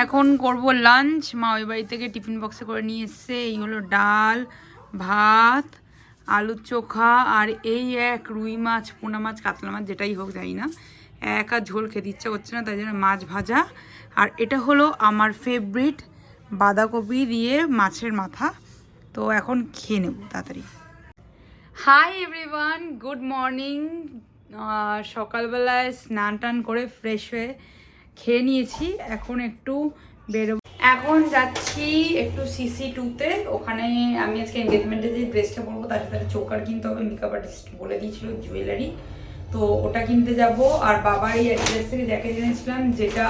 এখন করব লাঞ্চ। মা ওই বাড়ি থেকে টিফিন বক্সে করে নিয়ে এসছে। এই হলো ডাল, ভাত, আলুর চোখা, আর এই এক রুই মাছ, পোনা মাছ, কাতলা মাছ, যেটাই হোক জানি না, এক আর ঝোল খেতে ইচ্ছা করছে না, তাই জন্য মাছ ভাজা। আর এটা হলো আমার ফেভারিট বাঁধাকপি দিয়ে মাছের মাথা। তো এখন খেয়ে নেব তাড়াতাড়ি। Hi everyone, good morning. সকালবেলায় স্নান টান করে ফ্রেশ হয়ে খেয়ে নিয়েছি। এখন একটু বেরোবো। এখন যাচ্ছি একটু CC2-তে। ওখানে আমি আজকে এনগেজমেন্টে যে ড্রেসটা পরবো তার সাথে চোকার কিনতে হবে। মেকআপ আর্টিস্ট বলে দিয়েছিল জুয়েলারি, তো ওটা কিনতে যাব। আর বাবার এই অ্যাড্রেস থেকে জ্যাকেট এনেছিলাম, যেটা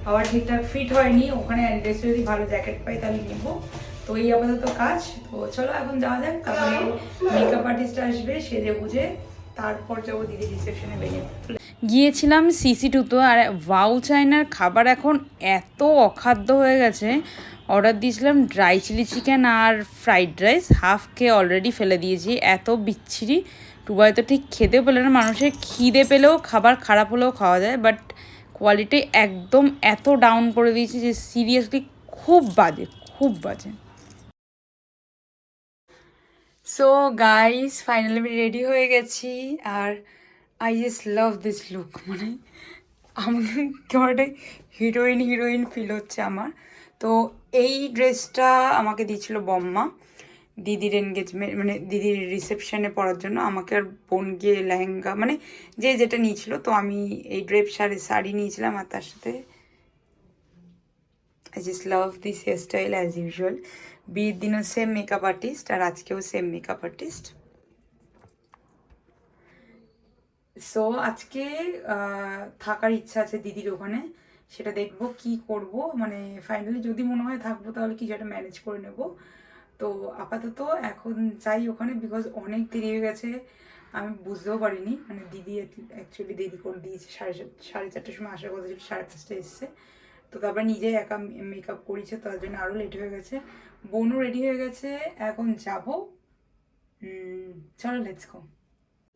আবার ঠিকঠাক ফিট হয়নি। ওখানে অ্যাড্রেসে যদি ভালো জ্যাকেট পাই তাহলে নেবো। তো এই আপাতত কাজ। তো চলো এখন যাওয়া যাক। তারপরে মেকআপ আর্টিস্ট আসবে, সেজে বুঝে তারপর যাবো দিদি রিসেপশনে বেরিয়ে। গিয়েছিলাম CC2-তে। আর ওয়াও চাইনার খাবার এখন এত অখাদ্য হয়ে গেছে। অর্ডার দিয়েছিলাম ড্রাই চিলি চিকেন আর ফ্রাইড রাইস, হাফ খেয়ে অলরেডি ফেলে দিয়েছি। এত বিচ্ছিরি। দুবাই তো ঠিক খেতে পেলে না। মানুষের খিদে পেলেও খাবার খারাপ হলেও খাওয়া যায়, বাট কোয়ালিটি একদম এত ডাউন করে দিয়েছি যে সিরিয়াসলি খুব বাজে, খুব বাজে। সো গাইস, ফাইনালি আমি রেডি হয়ে গেছি। আর I just love this look. মানে আমাকে কেমন একটা হিরোইন ফিল হচ্ছে আমার। তো এই ড্রেসটা আমাকে দিয়েছিল বম্মা দিদির এনগেজমেন্ট, মানে দিদির রিসেপশনে পরার জন্য। আমাকে আর বোন গিয়ে লেহেঙ্গা, মানে যে যেটা নিয়েছিল। তো আমি এই ড্রেপ শাড়ি নিয়েছিলাম। আর তার সাথে I just love this hairstyle as usual. বিয়ের দিনও সেম মেকআপ আর্টিস্ট, আর আজকেও সেম মেকআপ আর্টিস্ট। সো আজকে থাকার ইচ্ছা আছে দিদির ওখানে, সেটা দেখবো কি করব। মানে ফাইনালি যদি মনে হয় থাকবো তাহলে কিছু একটা ম্যানেজ করে নেব। তো আপাতত এখন যাই ওখানে, বিকজ অনেক দেরি হয়ে গেছে। আমি বুঝতেও পারিনি, মানে দিদি অ্যাকচুয়ালি দেরি করে দিয়েছে। 4:30টার সময় আসার কথা ছিল, 5:30টায় এসছে। তো তারপর নিজে একা মেকআপ করেছে, তার জন্য আরও লেট হয়ে গেছে। বোনও রেডি হয়ে গেছে, এখন যাবো। চলো লেটস গো।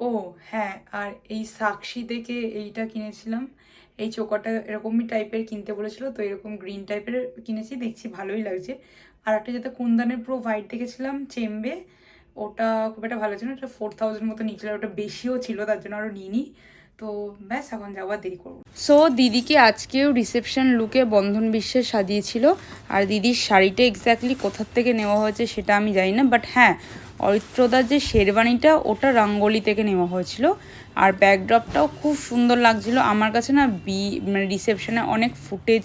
ও হ্যাঁ, আর এই সাক্ষী থেকে এইটা কিনেছিলাম। এই চোকাটা এরকমই টাইপের কিনতে বলেছিল, তো এরকম গ্রিন টাইপের কিনেছি, দেখছি ভালোই লাগছে। আর একটা যেটা কুন্দানের পুরো হোয়াইট দেখেছিলাম চেম্বে, ওটা খুব একটা ভালো ছিল না। ওটা 4000 মতো নিয়েছিল, ওটা বেশিও ছিল, তার জন্য আরও নিইনি। তো ব্যাস এখন যাবো, আর দেরি করবো। সো দিদিকে আজকেও রিসেপশন লুকে বন্ধন বিশ্বাস সাজিয়েছিল। আর দিদির শাড়িটা এক্স্যাক্টলি কোথার থেকে নেওয়া হয়েছে সেটা আমি জানি না, বাট হ্যাঁ, অরিত্রদার যে শেরবানিটা ওটা রঙ্গোলি থেকে নেওয়া হয়েছিল। আর ব্যাকড্রপটাও খুব সুন্দর লাগছিল আমার কাছে। না মানে রিসেপশনে অনেক ফুটেজ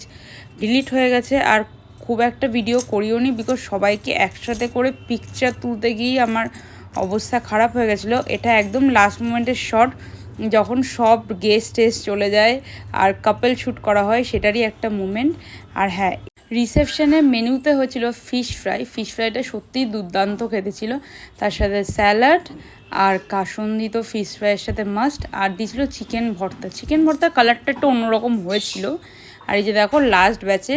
ডিলিট হয়ে গেছে, আর খুব একটা ভিডিও করিও নি, বিকজ সবাইকে একসাথে করে পিকচার তুলতে গিয়েই আমার অবস্থা খারাপ হয়ে গেছিলো। এটা একদম লাস্ট মোমেন্টের শট, যখন সব গেস্ট চলে যায় আর কাপল শ্যুট করা হয়, সেটারই একটা মুমেন্ট। আর হ্যাঁ, রিসেপশনে মেনুতে হয়েছিল ফিশ ফ্রাইটা সত্যিই দুর্দান্ত খেতে ছিল। তার সাথে স্যালাড আর কাসুন্দি তো ফিশ ফ্রাইয়ের সাথে মাস্ট। আর দিয়েছিল চিকেন ভর্তার কালারটা একটু অন্যরকম হয়েছিল। আর এই যে দেখো লাস্ট ব্যাচে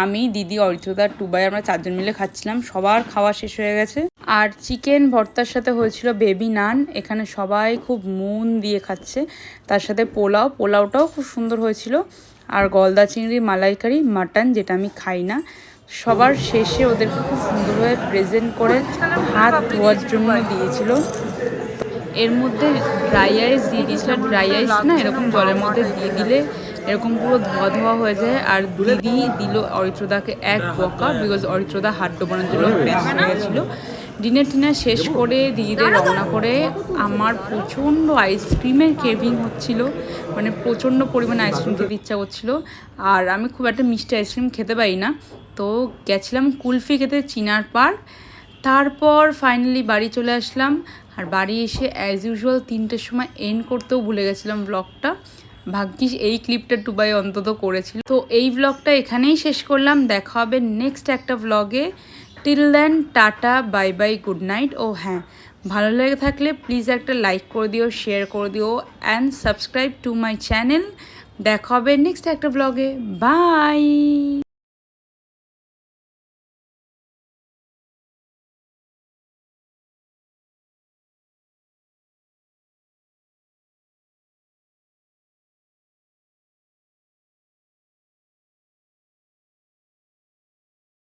আমি, দিদি, অরিত্রদা, টুবাই, আমরা 4জন মিলে খাচ্ছিলাম। সবার খাওয়া শেষ হয়ে গেছে। আর চিকেন ভর্তার সাথে হয়েছিল বেবি নান। এখানে সবাই খুব মন দিয়ে খাচ্ছে। তার সাথে পোলাওটাও খুব সুন্দর হয়েছিল। আর গলদা চিংড়ি, মালাইকারি, মাটন, যেটা আমি খাই না। সবার শেষে ওদেরকে খুব সুন্দরভাবে প্রেজেন্ট করে হাত ধোয়ার জন্য দিয়েছিল। এর মধ্যে ড্রাই আইস দিয়ে দিয়েছিল। ড্রাই আইস না এরকম জলের মধ্যে দিয়ে দিলে এরকম পুরো ধোয়া হয়ে যায়। আর দিদি দিল অরিত্রদাকে এক বকা, বিকজ অরিত্রদা হাত ডোবানোর জন্য ব্যস্ত হয়ে গেছিলো। ডিনার শেষ করে দিদিদের রওনা করে আমার প্রচণ্ড আইসক্রিমের ক্রেভিং হচ্ছিল, মানে প্রচণ্ড পরিমাণে আইসক্রিম খেতে ইচ্ছা করছিলো। আর আমি খুব একটা মিষ্টি আইসক্রিম খেতে পারি না, তো গেছিলাম কুলফি খেতে চিনার পার্ক। তারপর ফাইনালি বাড়ি চলে আসলাম। আর বাড়ি এসে অ্যাজ ইউজুয়াল 3টের সময় এন্ড করতেও ভুলে গেছিলাম ব্লগটা। ভাগ্যিস এই ক্লিপটা টুবাই অন্তত করেছিল। তো এই ব্লগটা এখানেই শেষ করলাম। দেখা হবে নেক্সট একটা ব্লগে। Till then tata, bye bye, good night. ও হ্যাঁ, ভালো লেগে থাকলে প্লিজ একটা লাইক করে দিও, শেয়ার করে দিও, and subscribe to my channel. দেখা হবে নেক্সট একটা ব্লগে। বাই।